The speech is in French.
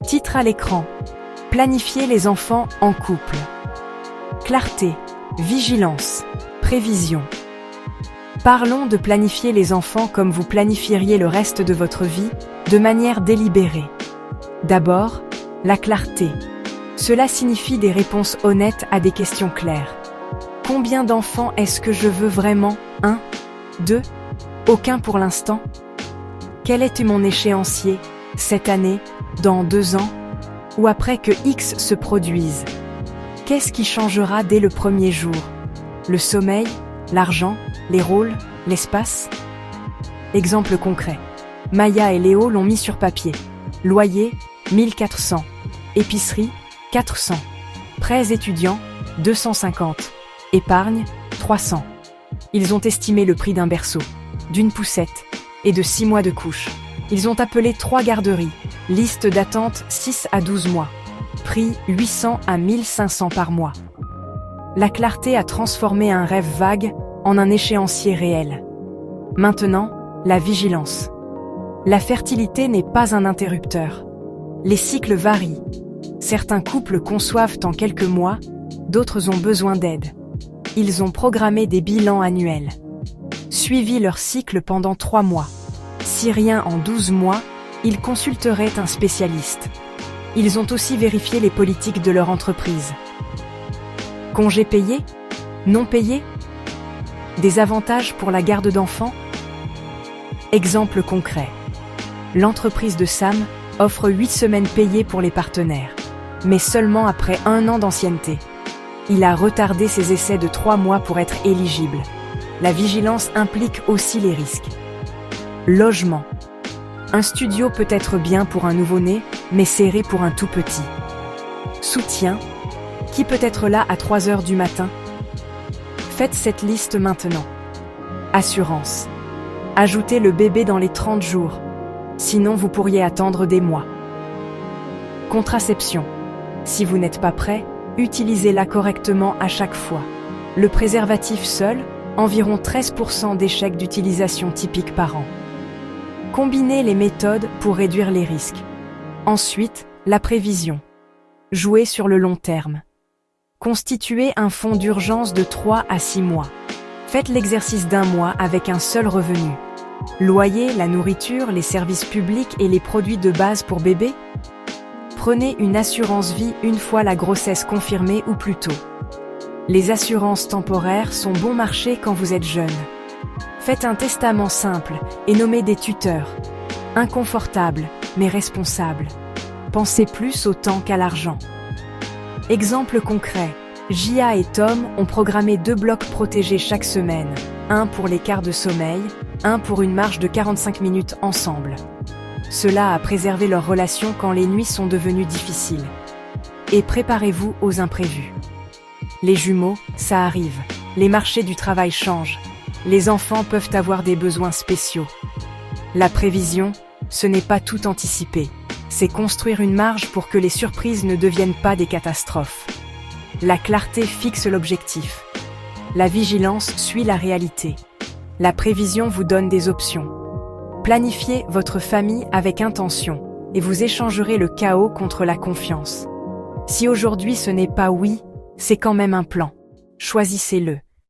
Titre à l'écran. Planifier les enfants en couple. Clarté, vigilance, prévision. Parlons de planifier les enfants comme vous planifieriez le reste de votre vie, de manière délibérée. D'abord, la clarté. Cela signifie des réponses honnêtes à des questions claires. Combien d'enfants est-ce que je veux vraiment? 1, 2, aucun pour l'instant? Quel est mon échéancier? Cette année? Dans 2 ans? Ou après que X se produise? Qu'est-ce qui changera dès le premier jour? Le sommeil? L'argent? Les rôles? L'espace? Exemple concret. Maya et Léo l'ont mis sur papier. Loyer, 1400. Épicerie, 400. Prêts étudiants, 250. Épargne, 300. Ils ont estimé le prix d'un berceau, d'une poussette et de 6 mois de couche. Ils ont appelé 3 garderies. Liste d'attente 6 à 12 mois. Prix 800 à 1500 par mois. La clarté a transformé un rêve vague en un échéancier réel. Maintenant, la vigilance. La fertilité n'est pas un interrupteur. Les cycles varient. Certains couples conçoivent en quelques mois, d'autres ont besoin d'aide. Ils ont programmé des bilans annuels. Suivi leur cycle pendant 3 mois. Si rien en 12 mois, ils consulteraient un spécialiste. Ils ont aussi vérifié les politiques de leur entreprise. Congés payés? Non payés? Des avantages pour la garde d'enfants? Exemple concret. L'entreprise de Sam offre 8 semaines payées pour les partenaires, mais seulement après 1 an d'ancienneté. Il a retardé ses essais de 3 mois pour être éligible. La vigilance implique aussi les risques. Logement. Un studio peut être bien pour un nouveau-né, mais serré pour un tout petit. Soutien. Qui peut être là à 3 heures du matin? Faites cette liste maintenant. Assurance. Ajoutez le bébé dans les 30 jours. Sinon, vous pourriez attendre des mois. Contraception. Si vous n'êtes pas prêt, utilisez-la correctement à chaque fois. Le préservatif seul, environ 13% d'échecs d'utilisation typiques par an. Combinez les méthodes pour réduire les risques. Ensuite, la prévision. Jouez sur le long terme. Constituez un fonds d'urgence de 3 à 6 mois. Faites l'exercice d'1 mois avec un seul revenu. Loyer, la nourriture, les services publics et les produits de base pour bébé? Prenez une assurance vie une fois la grossesse confirmée ou plus tôt. Les assurances temporaires sont bon marché quand vous êtes jeune. Faites un testament simple et nommez des tuteurs. Inconfortable, mais responsable. Pensez plus au temps qu'à l'argent. Exemple concret. Gia et Tom ont programmé 2 blocs protégés chaque semaine. Un pour les quarts de sommeil, un pour une marche de 45 minutes ensemble. Cela a préservé leur relation quand les nuits sont devenues difficiles. Et préparez-vous aux imprévus. Les jumeaux, ça arrive. Les marchés du travail changent. Les enfants peuvent avoir des besoins spéciaux. La prévision, ce n'est pas tout anticiper. C'est construire une marge pour que les surprises ne deviennent pas des catastrophes. La clarté fixe l'objectif. La vigilance suit la réalité. La prévision vous donne des options. Planifiez votre famille avec intention et vous échangerez le chaos contre la confiance. Si aujourd'hui ce n'est pas oui, c'est quand même un plan. Choisissez-le.